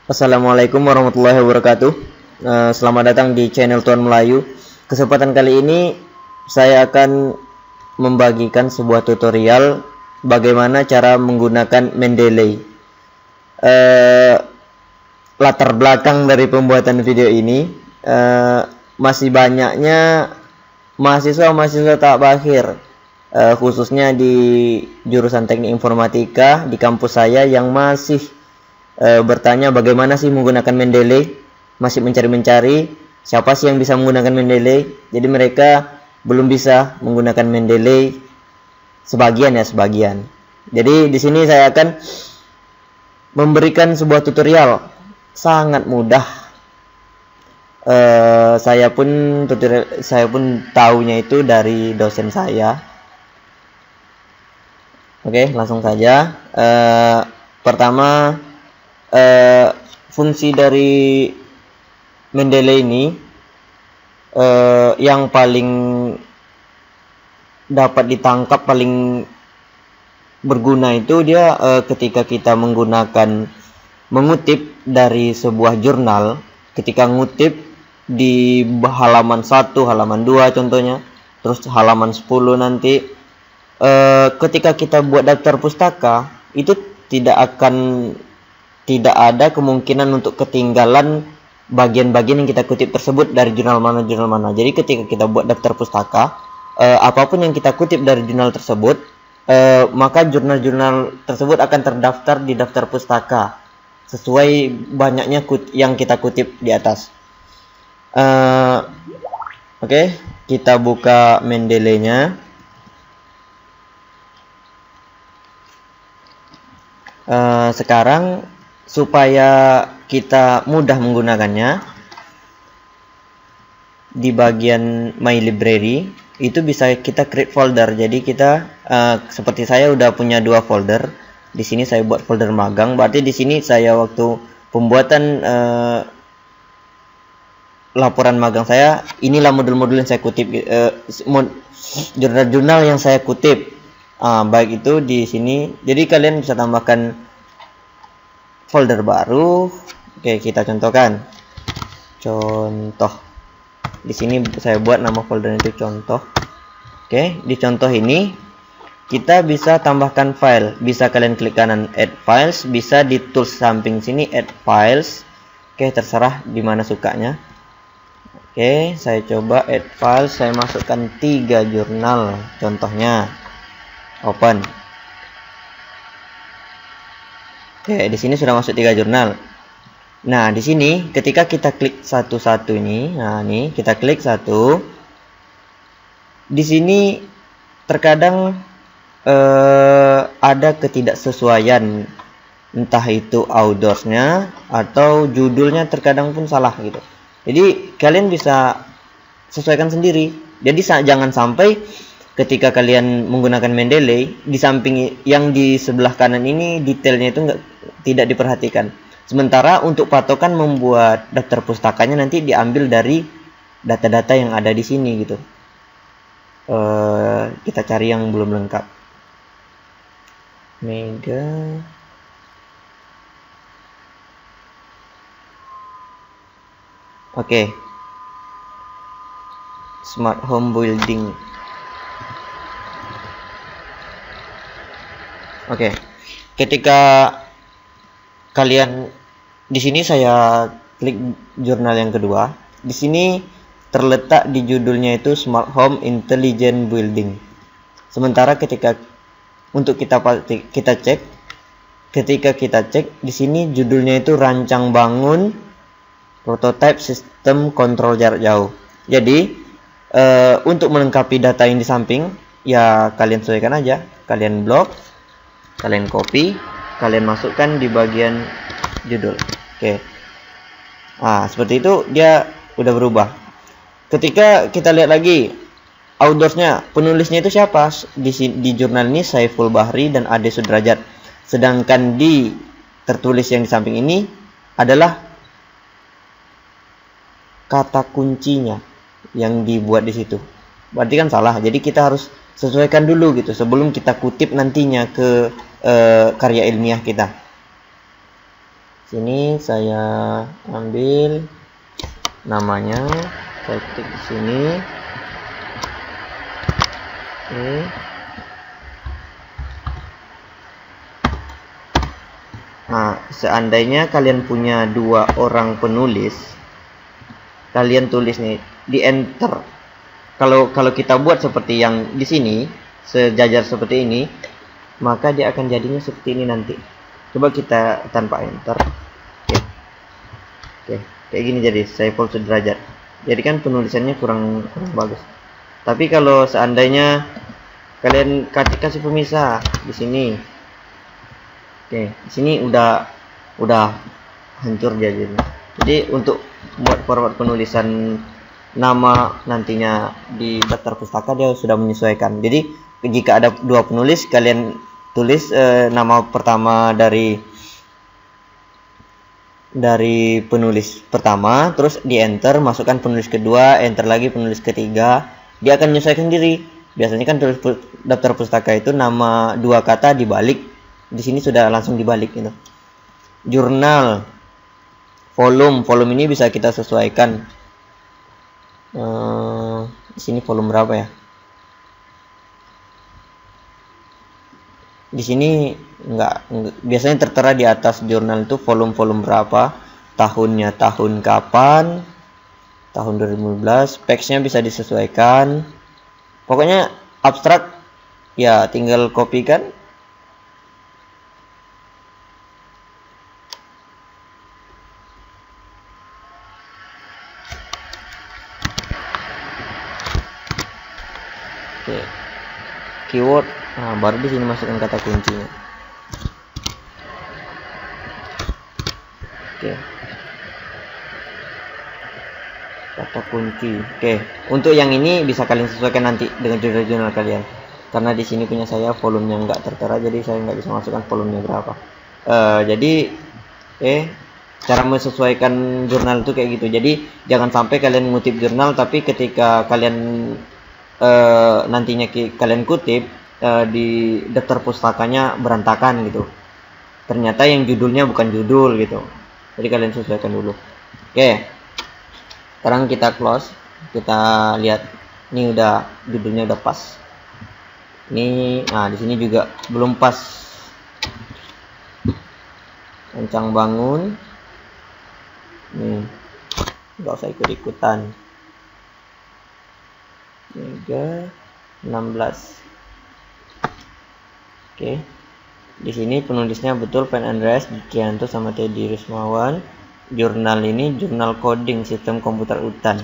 Assalamualaikum warahmatullahi wabarakatuh. Selamat datang di channel Tuan Melayu. Kesempatan kali ini saya akan membagikan sebuah tutorial bagaimana cara menggunakan Mendeley. Latar belakang dari pembuatan video ini, masih banyaknya mahasiswa tak akhir, khususnya di jurusan teknik informatika di kampus saya yang masih bertanya bagaimana sih menggunakan Mendeley, masih mencari-mencari siapa sih yang bisa menggunakan Mendeley. Jadi mereka belum bisa menggunakan Mendeley, sebagian. Jadi di sini saya akan memberikan sebuah tutorial sangat mudah. Saya pun tahunya itu dari dosen saya. Oke, langsung saja. Pertama, fungsi dari Mendeley ini yang paling dapat ditangkap, paling berguna itu dia ketika kita mengutip dari sebuah jurnal. Ketika ngutip di halaman 1, halaman 2 contohnya, terus halaman 10 nanti, ketika kita buat daftar pustaka itu tidak ada kemungkinan untuk ketinggalan bagian-bagian yang kita kutip tersebut dari jurnal mana. Jadi ketika kita buat daftar pustaka, apapun yang kita kutip dari jurnal tersebut, maka jurnal-jurnal tersebut akan terdaftar di daftar pustaka sesuai banyaknya yang kita kutip di atas. Oke, kita buka Mendeley-nya. Sekarang supaya kita mudah menggunakannya, di bagian My Library itu bisa kita create folder. Jadi kita seperti saya udah punya 2 folder. Di sini saya buat folder magang. Berarti di sini saya waktu pembuatan laporan magang saya, inilah modul-modul yang saya kutip, jurnal-jurnal yang saya kutip. Baik itu di sini. Jadi kalian bisa tambahkan folder baru. Oke, kita contohkan. Contoh. Di sini saya buat nama folder itu contoh. Oke, di contoh ini kita bisa tambahkan file. Bisa kalian klik kanan add files, bisa di tools samping sini add files. Oke, terserah di mana sukanya. Oke, saya coba add files, saya masukkan 3 jurnal contohnya. Open. Oke, di sini sudah masuk 3 jurnal. Nah, di sini ketika kita klik satu-satu ini, nah ini kita klik satu. Di sini terkadang ada ketidaksesuaian, entah itu outdoorsnya atau judulnya terkadang pun salah gitu. Jadi kalian bisa sesuaikan sendiri. Jadi jangan sampai ketika kalian menggunakan Mendeley, di samping yang di sebelah kanan ini detailnya itu tidak diperhatikan. Sementara untuk patokan membuat daftar pustakanya nanti diambil dari data-data yang ada di sini gitu. Kita cari yang belum lengkap. Mega. Oke. Smart home building. Oke, ketika kalian di sini, saya klik jurnal yang kedua. Di sini terletak di judulnya itu Smart Home Intelligent Building. Sementara ketika kita cek, ketika kita cek di sini judulnya itu Rancang Bangun Prototype Sistem Kontrol Jarak Jauh. Jadi untuk melengkapi data yang di samping, ya kalian sesuaikan aja. Kalian blok, kalian copy, kalian masukkan di bagian judul. Oke. Seperti itu dia udah berubah. Ketika kita lihat lagi outdoorsnya, penulisnya itu siapa? Di jurnal ini Saiful Bahri dan Ade Sudrajat. Sedangkan di tertulis yang di samping ini adalah kata kuncinya yang dibuat di situ. Berarti kan salah. Jadi kita harus sesuaikan dulu gitu sebelum kita kutip nantinya ke karya ilmiah kita. Sini saya ambil namanya, saya ketik di sini. Oke. Nah, seandainya kalian punya 2 orang penulis, kalian tulis nih di enter. Kalau kita buat seperti yang di sini, sejajar seperti ini, maka dia akan jadinya seperti ini nanti. Coba kita tanpa enter. Oke, kayak gini jadi saya full sederajat. Jadi kan penulisannya kurang bagus. Tapi kalau seandainya kalian kasih pemisah di sini, oke, di sini udah hancur jadi. Jadi untuk buat format penulisan nama nantinya di daftar pustaka dia sudah menyesuaikan. Jadi jika ada 2 penulis, kalian tulis nama pertama dari penulis pertama, terus di enter, masukkan penulis kedua, enter lagi penulis ketiga, dia akan menyesuaikan diri. Biasanya kan tulis daftar pustaka itu nama 2 kata dibalik, di sini sudah langsung dibalik gitu. Jurnal, volume ini bisa kita sesuaikan. Di sini volume berapa ya? Di sini enggak, biasanya tertera di atas jurnal itu volume berapa, tahunnya tahun kapan, tahun 2015, specsnya bisa disesuaikan. Pokoknya abstrak ya tinggal kopikan. Oke. Keyword, nah baru di sini masukkan kata kuncinya. Oke. Kata kunci. Oke. Untuk yang ini bisa kalian sesuaikan nanti dengan jurnal kalian. Karena di sini punya saya volumenya nggak tertera, jadi saya nggak bisa masukkan volumenya berapa. Jadi cara menyesuaikan jurnal itu kayak gitu. Jadi jangan sampai kalian mengutip jurnal tapi ketika kalian nantinya kalian kutip di daftar pustakanya berantakan gitu. Ternyata yang judulnya bukan judul gitu. Jadi kalian sesuaikan dulu. Oke. Sekarang kita close. Kita lihat ini udah judulnya udah pas. Ini nah di sini juga belum pas. Kencang bangun. Nih. Enggak usah ikut-ikutan. 16. Oke. Di sini penulisnya betul Pen Andreas Dikianto sama Teddy Rismawan. Jurnal ini jurnal coding sistem komputer UTAN.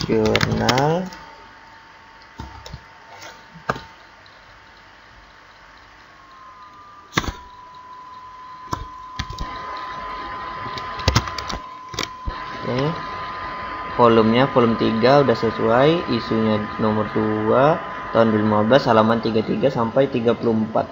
Jurnal volumenya volume 3 udah sesuai, isunya nomor 2 tahun 2015, halaman 33 sampai 34.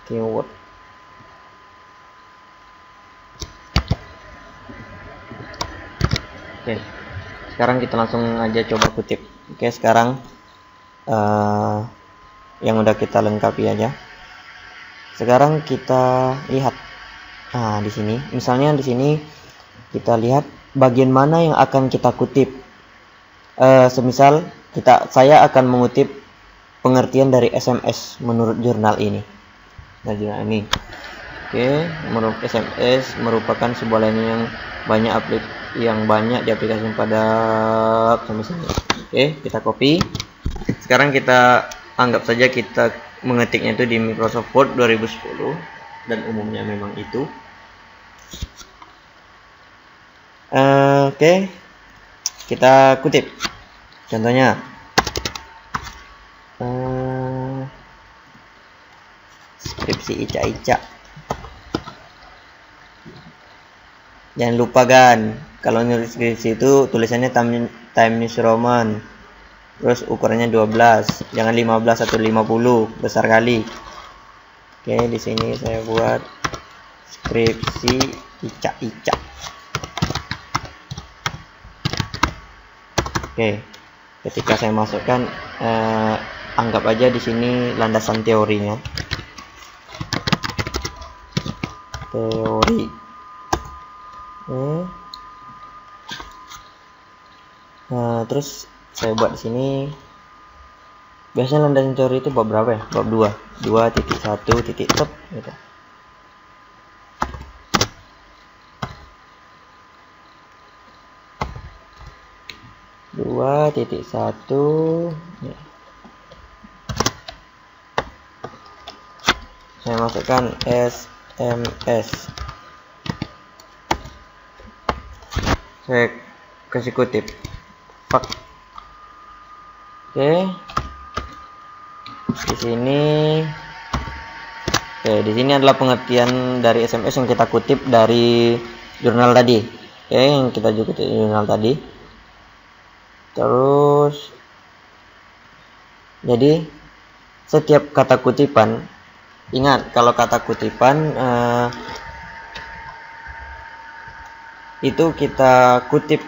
Keyword. Oke. Sekarang kita langsung aja coba kutip. Oke, sekarang yang udah kita lengkapi aja. Sekarang kita lihat. Nah, di sini, misalnya di sini kita lihat bagian mana yang akan kita kutip. Semisal saya akan mengutip pengertian dari SMS menurut jurnal ini. Nah, jurnal ini. Oke, menurut SMS merupakan sebuah layanan yang banyak diaplikasikan pada sampai sini. Oke, kita copy. Sekarang kita anggap saja kita mengetiknya itu di Microsoft Word 2010 dan umumnya memang itu. Oke. Kita kutip. Contohnya skripsi Ica. Jangan lupa kan, kalau nulis skripsi itu tulisannya Time New Roman. Terus ukurannya 12, jangan 15 atau 50, besar kali. Oke, di sini saya buat skripsi Ica. Oke, ketika saya masukkan, anggap aja di sini landasan teorinya. Teori. Terus saya buat di sini. Biasanya landasan teori itu bab berapa ya? Bab 2.1 titik top gitu. Dua titik satu. Saya masukkan SMS. Saya kasih kutip. Fuck. Oke. Di sini. Oke, di sini adalah pengertian dari SMS yang kita kutip dari jurnal tadi. Oke, yang kita juga kutip di jurnal tadi. Terus, jadi setiap kata kutipan, ingat kalau kata kutipan itu kita kutip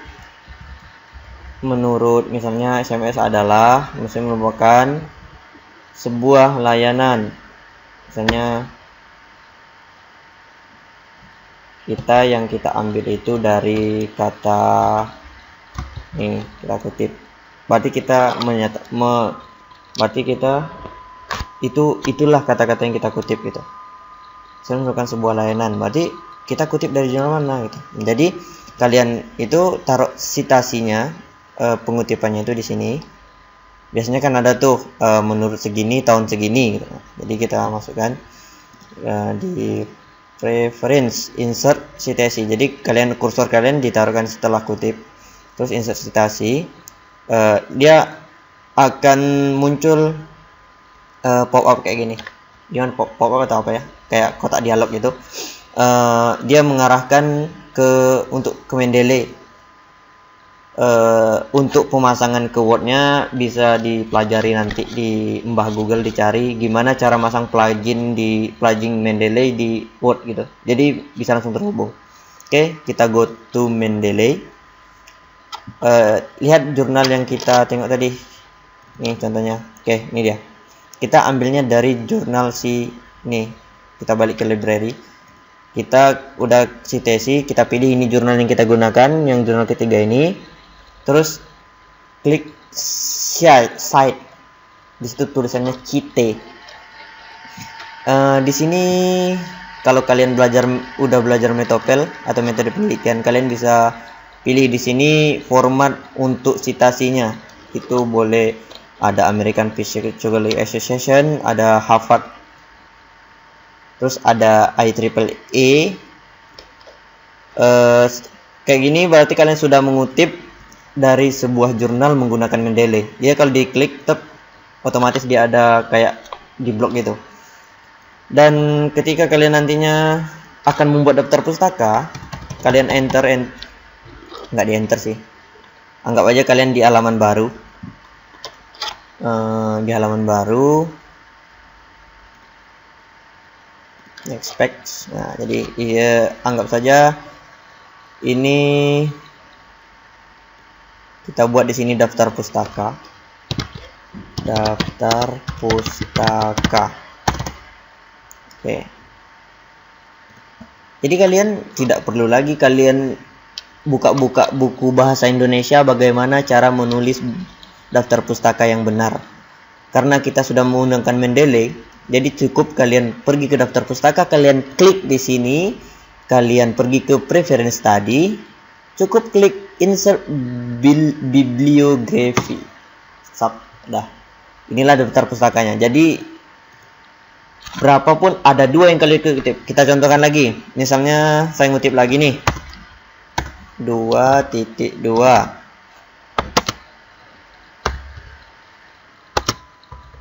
menurut, misalnya SMS adalah misalnya merupakan sebuah layanan, misalnya yang kita ambil itu dari kata ini, kita kutip, berarti kita berarti kita itulah kata-kata yang kita kutip gitu. Saya merupakan sebuah layanan, berarti kita kutip dari jurnal mana gitu. Jadi kalian itu taruh citasinya, pengutipannya itu di sini. Biasanya kan ada tuh menurut segini tahun segini gitu. Jadi kita masukkan di preference insert citasi. Jadi kursor kalian ditaruhkan setelah kutip, terus insert citasi. Dia akan muncul pop up kayak gini. Jangan pop up atau apa ya, kayak kotak dialog gitu. Dia mengarahkan untuk ke Mendeley. Untuk pemasangan ke Word-nya bisa dipelajari nanti di Mbah Google, dicari gimana cara masang plugin Mendeley di Word gitu. Jadi bisa langsung terhubung. Oke, kita go to Mendeley. Lihat jurnal yang kita tengok tadi. Nih contohnya. Oke, ini dia. Kita ambilnya dari jurnal nih. Kita balik ke library. Kita udah citasi, kita pilih ini jurnal yang kita gunakan, yang jurnal ketiga ini. Terus klik cite. Di situ tulisannya cite. Di sini kalau kalian udah belajar Metopel atau metode penelitian, kalian bisa pilih di sini format untuk citasinya. Itu boleh ada American Physical Association, ada Harvard, terus ada IEEE. Kayak gini berarti kalian sudah mengutip dari sebuah jurnal menggunakan Mendeley. Dia kalau diklik otomatis dia ada kayak di blok gitu. Dan ketika kalian nantinya akan membuat daftar pustaka, kalian nggak di enter sih. Anggap aja kalian di halaman baru. Expect. Nah, jadi anggap saja ini kita buat di sini daftar pustaka. Oke. Jadi kalian tidak perlu lagi kalian buka-buka buku bahasa Indonesia bagaimana cara menulis daftar pustaka yang benar. Karena kita sudah menggunakan Mendeley, jadi cukup kalian pergi ke daftar pustaka, kalian klik di sini, kalian pergi ke preference tadi, cukup klik insert bibliography. Dah. Inilah daftar pustakanya. Jadi berapapun ada dua yang kalian kutip. Kita contohkan lagi. Misalnya saya ngutip lagi nih. 2.2.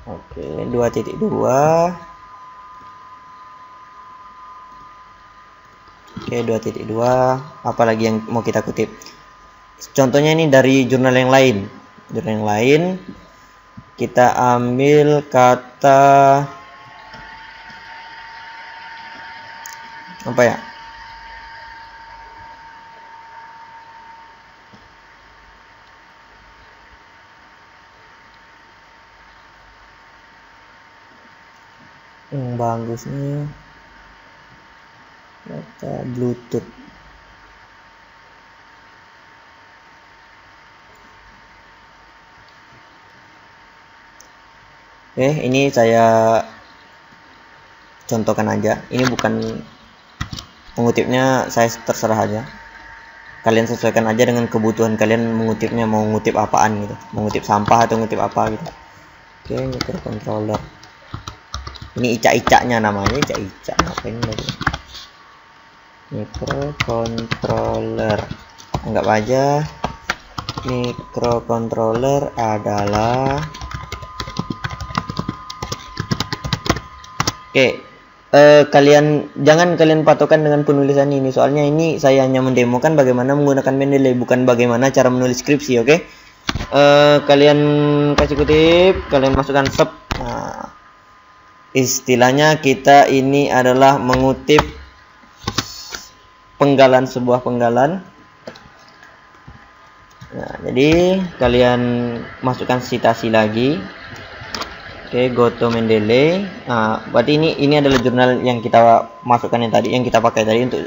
Oke, 2.2. Oke, 2.2. Apalagi yang mau kita kutip? Contohnya ini dari jurnal yang lain. Kita ambil kata apa ya? yang bagusnya data Bluetooth. Oke, ini saya contohkan aja. Ini bukan mengutipnya, saya terserah aja. Kalian sesuaikan aja dengan kebutuhan kalian mengutipnya, mau ngutip apaan gitu, mengutip sampah atau ngutip apa gitu. Oke, microcontroller. Ini ica-icanya namanya, ica-ica. Ngapain lagi? Microcontroller. Anggap aja microcontroller adalah kalian jangan kalian patokan dengan penulisan ini, soalnya ini saya hanya mendemokan bagaimana menggunakan Mendeley, bukan bagaimana cara menulis skripsi. Oke, kalian kasih kutip, kalian masukkan sub. Nah, istilahnya kita ini adalah mengutip penggalan, sebuah penggalan. Nah, jadi kalian masukkan citasi lagi. Oke, go to Mendeley. Nah, berarti ini adalah jurnal yang kita masukkan yang kita pakai tadi untuk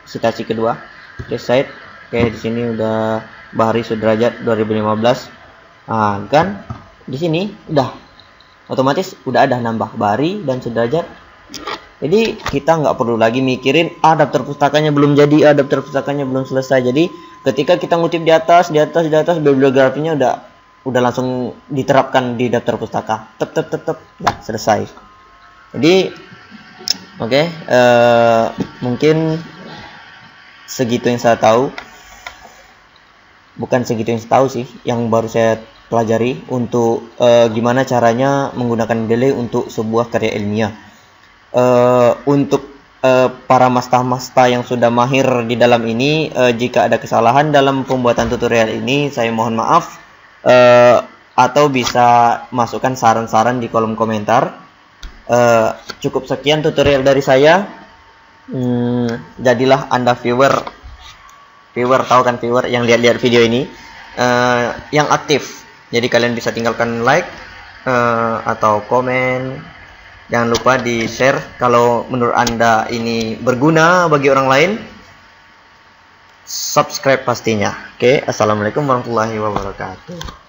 citasi kedua. Oke, site. Oke, di sini udah Bahri Sudrajat 2015. Nah, kan di sini udah otomatis udah ada nambah Bahri dan Sudrajat. Jadi kita nggak perlu lagi mikirin daftar pustakanya belum jadi, daftar pustakanya belum selesai. Jadi ketika kita ngutip di atas bibliografinya udah langsung diterapkan di daftar pustaka. Tep, ya, selesai. Jadi oke, mungkin segitu yang saya tahu. Bukan segitu yang saya tahu sih, yang baru saya pelajari untuk gimana caranya menggunakan Mendeley untuk sebuah karya ilmiah. Untuk para masta-masta yang sudah mahir di dalam ini, jika ada kesalahan dalam pembuatan tutorial ini, saya mohon maaf. Atau bisa masukkan saran-saran di kolom komentar. Cukup sekian tutorial dari saya. Jadilah Anda viewer, tahu kan viewer yang lihat-lihat video ini, yang aktif. Jadi kalian bisa tinggalkan like atau komen. Jangan lupa di share kalau menurut Anda ini berguna bagi orang lain. Subscribe pastinya. Oke, assalamualaikum warahmatullahi wabarakatuh.